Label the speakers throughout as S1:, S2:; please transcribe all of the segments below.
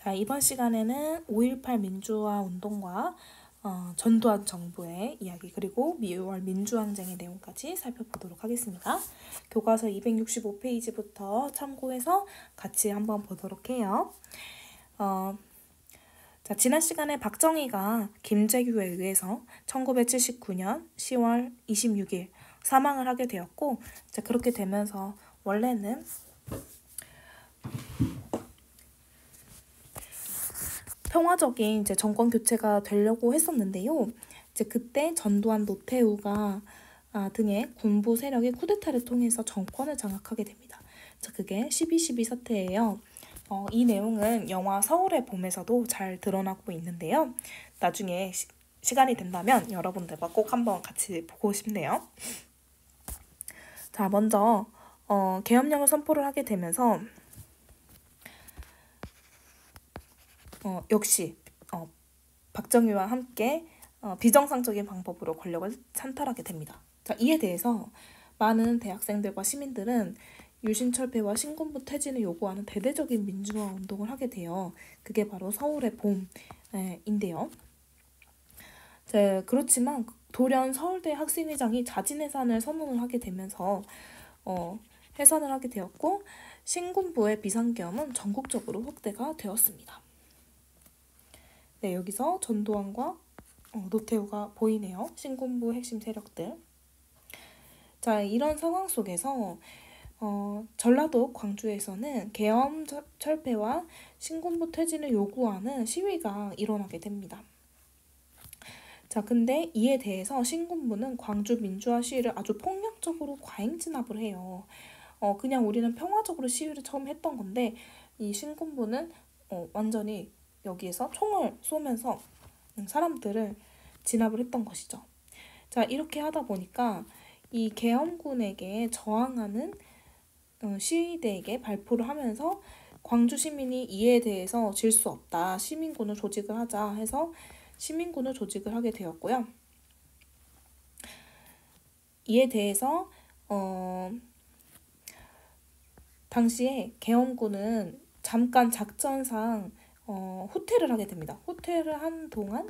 S1: 자, 이번 시간에는 5.18 민주화 운동과 전두환 정부의 이야기 그리고 6월 민주항쟁의 내용까지 살펴보도록 하겠습니다. 교과서 265페이지부터 참고해서 같이 한번 보도록 해요. 자, 지난 시간에 박정희가 김재규에 의해서 1979년 10월 26일 사망을 하게 되었고, 자, 그렇게 되면서 원래는 평화적인 이제 정권 교체가 되려고 했었는데요. 이제 그때 전두환 노태우가 등의 군부 세력의 쿠데타를 통해서 정권을 장악하게 됩니다. 자, 그게 12.12 사태예요. 이 내용은 영화 서울의 봄에서도 잘 드러나고 있는데요. 나중에 시간이 된다면 여러분들과 꼭 한번 같이 보고 싶네요. 자, 먼저 계엄령을 선포를 하게 되면서 역시 박정희와 함께 비정상적인 방법으로 권력을 찬탈하게 됩니다. 자, 이에 대해서 많은 대학생들과 시민들은 유신철폐와 신군부 퇴진을 요구하는 대대적인 민주화 운동을 하게 돼요. 그게 바로 서울의 봄인데요. 그렇지만 돌연 서울대 학생회장이 자진해산을 선언을 하게 되면서 해산을 하게 되었고, 신군부의 비상계엄은 전국적으로 확대가 되었습니다. 네, 여기서 전두환과 노태우가 보이네요. 신군부 핵심 세력들. 자, 이런 상황 속에서 전라도 광주에서는 계엄 철폐와 신군부 퇴진을 요구하는 시위가 일어나게 됩니다. 자, 근데 이에 대해서 신군부는 광주 민주화 시위를 아주 폭력적으로 과잉 진압을 해요. 그냥 우리는 평화적으로 시위를 처음 했던 건데, 이 신군부는 완전히 여기에서 총을 쏘면서 사람들을 진압을 했던 것이죠. 자, 이렇게 하다 보니까 이 계엄군에게 저항하는 시위대에게 발표를 하면서 광주 시민이 이에 대해서 질 수 없다, 시민군을 조직을 하자 해서 시민군을 조직을 하게 되었고요. 이에 대해서 당시에 계엄군은 잠깐 작전상 후퇴를 하게 됩니다. 후퇴를 한 동안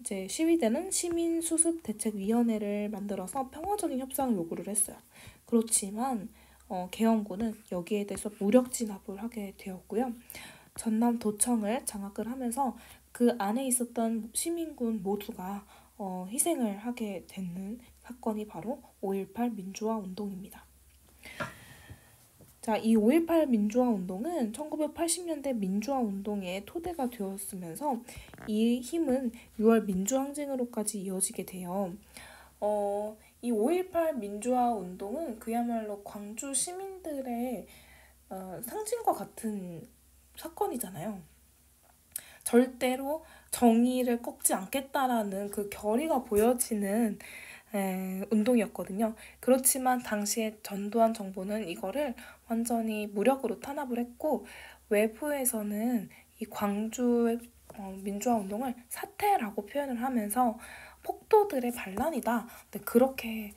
S1: 이제 시위대는 시민수습대책위원회를 만들어서 평화적인 협상을 요구를 했어요. 그렇지만 계엄군은 여기에 대해서 무력 진압을 하게 되었고요. 전남도청을 장악을 하면서 그 안에 있었던 시민군 모두가 희생을 하게 되는 사건이 바로 5.18 민주화 운동입니다. 자, 이 5.18 민주화 운동은 1980년대 민주화 운동의 토대가 되었으면서 이 힘은 6월 민주항쟁으로까지 이어지게 돼요. 이 5.18 민주화 운동은 그야말로 광주 시민들의 상징과 같은 사건이잖아요. 절대로 정의를 꺾지 않겠다라는 그 결의가 보여지는 운동이었거든요. 그렇지만 당시에 전두환 정부는 이거를 완전히 무력으로 탄압을 했고, 외부에서는 이 광주의 민주화 운동을 사태라고 표현을 하면서 폭도들의 반란이다, 그렇게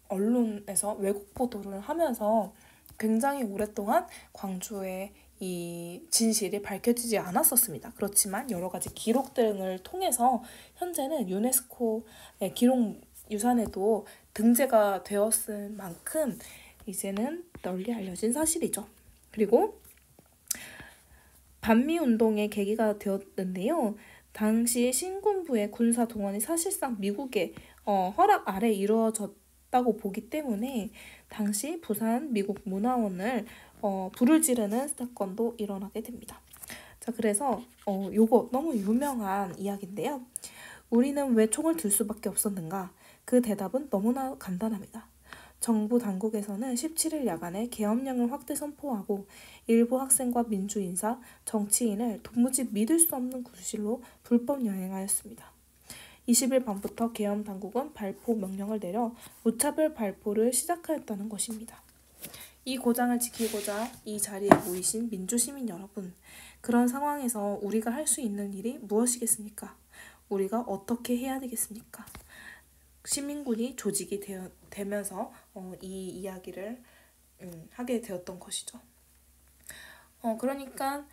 S1: 언론에서 왜곡 보도를 하면서 굉장히 오랫동안 광주의 이 진실이 밝혀지지 않았었습니다. 그렇지만 여러 가지 기록 등을 통해서 현재는 유네스코의 기록 유산에도 등재가 되었을 만큼 이제는 널리 알려진 사실이죠. 그리고 반미운동의 계기가 되었는데요. 당시 신군부의 군사 동원이 사실상 미국의 허락 아래 이루어졌다고 보기 때문에 당시 부산 미국 문화원을 불을 지르는 사건도 일어나게 됩니다. 자, 그래서 요거 너무 유명한 이야기인데요. 우리는 왜 총을 들 수밖에 없었는가? 그 대답은 너무나 간단합니다. 정부 당국에서는 17일 야간에 계엄령을 확대 선포하고 일부 학생과 민주인사, 정치인을 도무지 믿을 수 없는 구실로 불법 여행하였습니다. 20일 밤부터 계엄 당국은 발포 명령을 내려 무차별 발포를 시작하였다는 것입니다. 이 고장을 지키고자 이 자리에 모이신 민주시민 여러분, 그런 상황에서 우리가 할 수 있는 일이 무엇이겠습니까? 우리가 어떻게 해야 되겠습니까? 시민군이 조직이 되면서 이 이야기를 하게 되었던 것이죠. 그러니까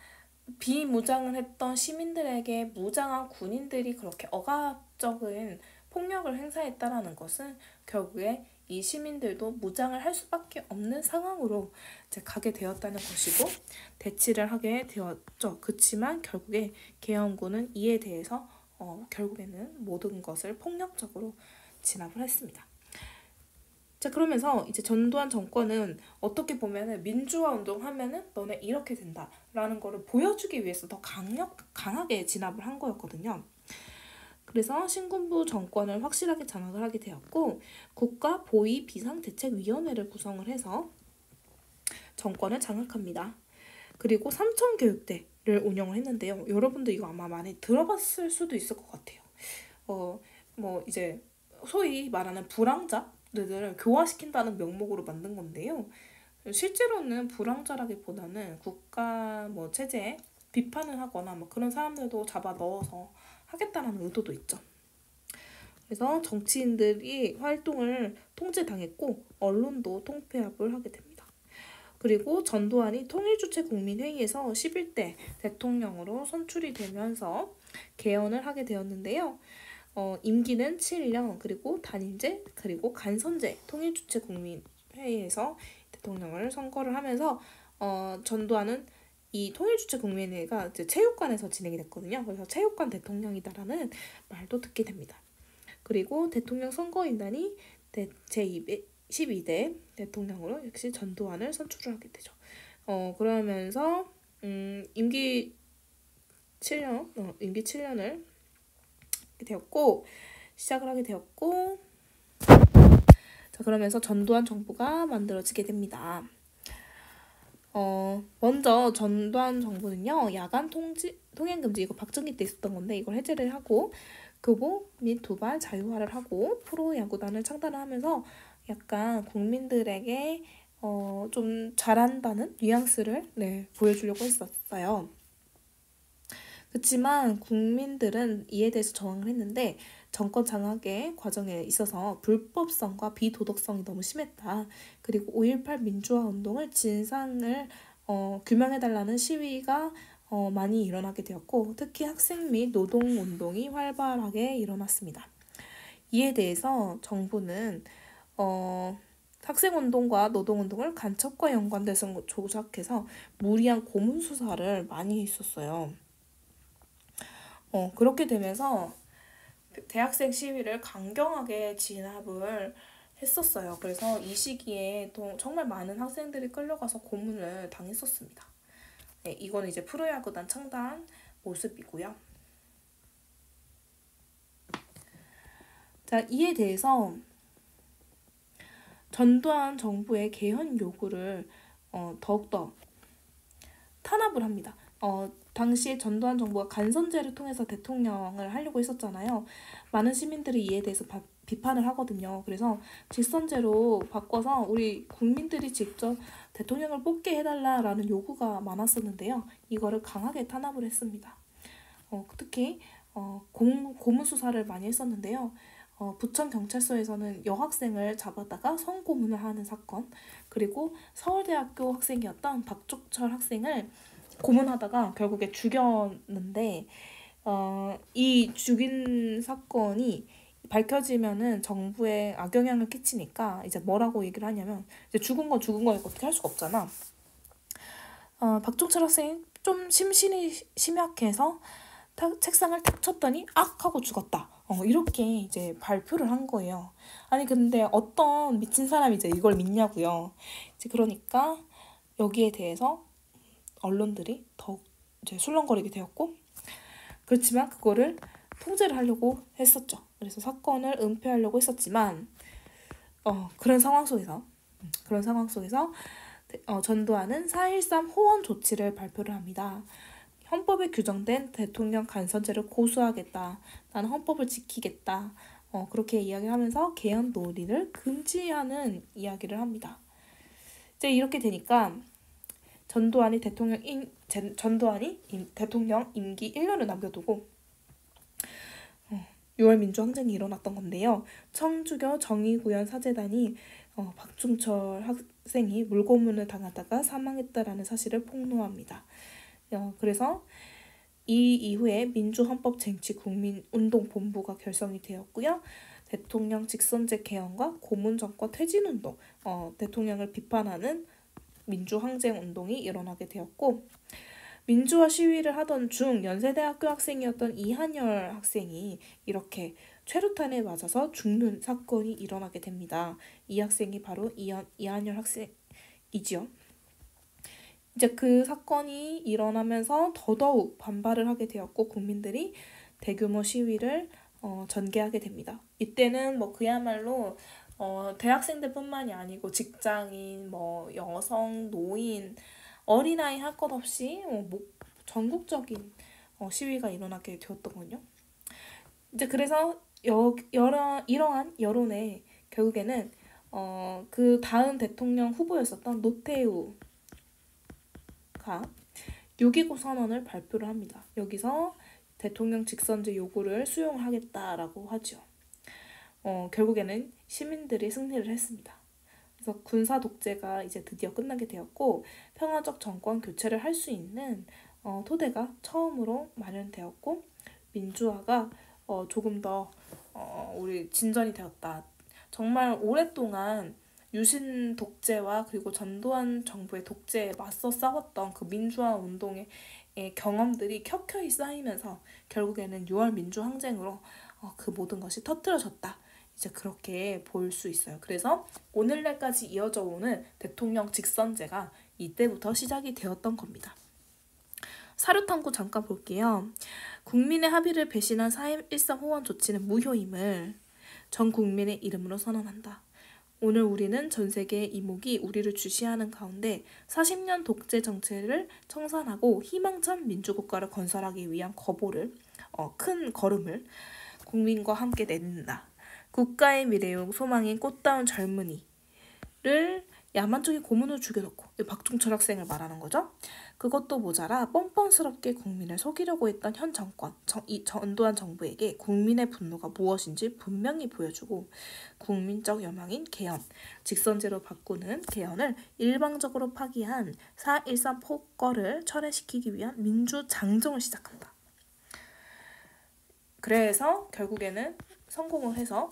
S1: 비무장을 했던 시민들에게 무장한 군인들이 그렇게 억압적인 폭력을 행사했다라는 것은 결국에 이 시민들도 무장을 할 수밖에 없는 상황으로 이제 가게 되었다는 것이고 대치를 하게 되었죠. 그렇지만 결국에 계엄군은 이에 대해서 결국에는 모든 것을 폭력적으로 진압을 했습니다. 자, 그러면서 이제 전두환 정권은 어떻게 보면은 민주화 운동하면은 너네 이렇게 된다라는 거를 보여주기 위해서 더 강하게 진압을 한 거였거든요. 그래서 신군부 정권을 확실하게 장악을 하게 되었고 국가 보위 비상대책위원회를 구성을 해서 정권을 장악합니다. 그리고 삼천교육대를 운영을 했는데요. 여러분들 이거 아마 많이 들어봤을 수도 있을 것 같아요. 뭐 이제 소위 말하는 불황자들을 교화시킨다는 명목으로 만든 건데요. 실제로는 불황자라기보다는 국가 뭐 체제에 비판을 하거나 뭐 그런 사람들도 잡아 넣어서 하겠다는 의도도 있죠. 그래서 정치인들이 활동을 통제당했고 언론도 통폐합을 하게 됩니다. 그리고 전두환이 통일주체국민회의에서 11대 대통령으로 선출이 되면서 개헌을 하게 되었는데요. 임기는 7년, 그리고 단임제, 그리고 간선제 통일주체국민회의에서 대통령을 선거를 하면서 전두환은 이 통일주체국민회의가 이제 체육관에서 진행이 됐거든요. 그래서 체육관 대통령이다라는 말도 듣게 됩니다. 그리고 대통령 선거인단이 제12대 대통령으로 역시 전두환을 선출을 하게 되죠. 그러면서 임기 7년을 되었고 시작을 하게 되었고 자, 그러면서 전두환 정부가 만들어지게 됩니다. 먼저 전두환 정부는요 야간 통행금지 이거 박정희 때 있었던 건데 이걸 해제를 하고 교복 및 도발 자유화를 하고 프로야구단을 창단하면서 약간 국민들에게 좀 잘한다는 뉘앙스를 보여주려고 했었어요. 그렇지만 국민들은 이에 대해서 저항을 했는데 정권 장악의 과정에 있어서 불법성과 비도덕성이 너무 심했다. 그리고 5.18 민주화 운동을 진상을 규명해달라는 시위가 많이 일어나게 되었고 특히 학생 및 노동운동이 활발하게 일어났습니다. 이에 대해서 정부는 학생운동과 노동운동을 간첩과 연관돼서 조작해서 무리한 고문수사를 많이 했었어요. 그렇게 되면서 대학생 시위를 강경하게 진압을 했었어요. 그래서 이 시기에 또 정말 많은 학생들이 끌려가서 고문을 당했었습니다. 네, 이거는 이제 프로야구단 창단 모습이고요. 자, 이에 대해서 전두환 정부의 개헌 요구를 더욱더 탄압을 합니다. 당시에 전두환 정부가 간선제를 통해서 대통령을 하려고 했었잖아요. 많은 시민들이 이에 대해서 비판을 하거든요. 그래서 직선제로 바꿔서 우리 국민들이 직접 대통령을 뽑게 해달라라는 요구가 많았었는데요. 이거를 강하게 탄압을 했습니다. 특히 고문 수사를 많이 했었는데요. 부천 경찰서에서는 여학생을 잡아다가 성고문을 하는 사건, 그리고 서울대학교 학생이었던 박종철 학생을 고문하다가 결국에 죽였는데 이 죽인 사건이 밝혀지면은 정부에 악영향을 끼치니까 이제 뭐라고 얘기를 하냐면 이제 죽은 건 죽은 거니까 어떻게 할 수가 없잖아. 박종철 학생이 좀 심신이 심약해서 책상을 탁 쳤더니 악 하고 죽었다. 이렇게 이제 발표를 한 거예요. 아니 근데 어떤 미친 사람이 이제 이걸 믿냐고요. 이제 그러니까 여기에 대해서 언론들이 더욱 이제 술렁거리게 되었고 그렇지만 그거를 통제를 하려고 했었죠. 그래서 사건을 은폐하려고 했었지만 그런 상황 속에서 전두환은 4.13 호원 조치를 발표를 합니다. 헌법에 규정된 대통령 간선제를 고수하겠다. 나는 헌법을 지키겠다. 그렇게 이야기하면서 개헌 논의를 금지하는 이야기를 합니다. 이제 이렇게 되니까 전두환이 대통령 임기 1년을 남겨두고 6월 민주항쟁이 일어났던 건데요. 청주교 정의구현 사재단이 박종철 학생이 물고문을 당하다가 사망했다라는 사실을 폭로합니다. 그래서 이 이후에 민주헌법쟁취국민운동본부가 결성이 되었고요. 대통령 직선제 개헌과 고문정권 퇴진운동, 대통령을 비판하는 민주항쟁운동이 일어나게 되었고, 민주화 시위를 하던 중 연세대학교 학생이었던 이한열 학생이 이렇게 최루탄에 맞아서 죽는 사건이 일어나게 됩니다. 이 학생이 바로 이한열 학생이지요. 이제 그 사건이 일어나면서 더더욱 반발을 하게 되었고 국민들이 대규모 시위를 전개하게 됩니다. 이때는 그야말로 대학생들뿐만이 아니고 직장인, 여성, 노인, 어린아이 할 것 없이 전국적인 시위가 일어나게 되었더군요. 이제 그래서 이러한 여론에 결국에는 그 다음 대통령 후보였었던 노태우가 6.29 선언을 발표를 합니다. 여기서 대통령 직선제 요구를 수용하겠다라고 하죠. 결국에는 시민들이 승리를 했습니다. 그래서 군사 독재가 이제 드디어 끝나게 되었고 평화적 정권 교체를 할 수 있는 토대가 처음으로 마련되었고 민주화가 조금 더 우리 진전이 되었다. 정말 오랫동안 유신 독재와 그리고 전두환 정부의 독재에 맞서 싸웠던 그 민주화 운동의 경험들이 켜켜이 쌓이면서 결국에는 6월 민주항쟁으로 그 모든 것이 터뜨려졌다. 이제 그렇게 볼 수 있어요. 그래서 오늘날까지 이어져 오는 대통령 직선제가 이때부터 시작이 되었던 겁니다. 사료탐구 잠깐 볼게요. 국민의 합의를 배신한 4.13 호원 조치는 무효임을 전 국민의 이름으로 선언한다. 오늘 우리는 전 세계의 이목이 우리를 주시하는 가운데 40년 독재 정체를 청산하고 희망찬 민주국가를 건설하기 위한 큰 걸음을 국민과 함께 내딛는다. 국가의 미래요 소망인 꽃다운 젊은이를 야만적인 고문으로 죽여놓고 박종철 학생을 말하는 거죠. 그것도 모자라 뻔뻔스럽게 국민을 속이려고 했던 현 정권, 이 전두환 정부에게 국민의 분노가 무엇인지 분명히 보여주고 국민적 여망인 개헌, 직선제로 바꾸는 개헌을 일방적으로 파기한 4.13 폭거를 철회시키기 위한 민주장정을 시작한다. 그래서 결국에는 성공을 해서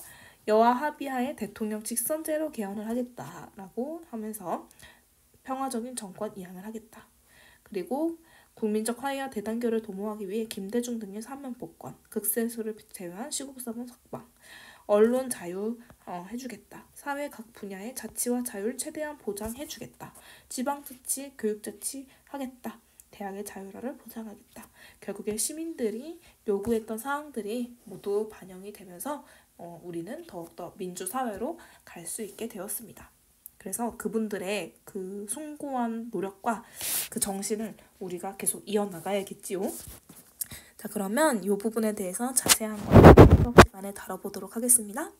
S1: 여야 합의하에 대통령 직선제로 개헌을 하겠다라고 하면서 평화적인 정권 이양을 하겠다. 그리고 국민적 화해와 대단결을 도모하기 위해 김대중 등의 사면복권, 극세수를 제외한 시국사본 석방, 언론 자유 해주겠다. 사회 각 분야의 자치와 자유를 최대한 보장해주겠다. 지방자치, 교육자치 하겠다. 대학의 자율화를 보장하겠다. 결국에 시민들이 요구했던 사항들이 모두 반영이 되면서 우리는 더욱더 민주사회로 갈 수 있게 되었습니다. 그래서 그분들의 그 숭고한 노력과 그 정신을 우리가 계속 이어나가야겠지요. 자, 그러면 이 부분에 대해서 자세한 거 수업 시간에 다뤄보도록 하겠습니다.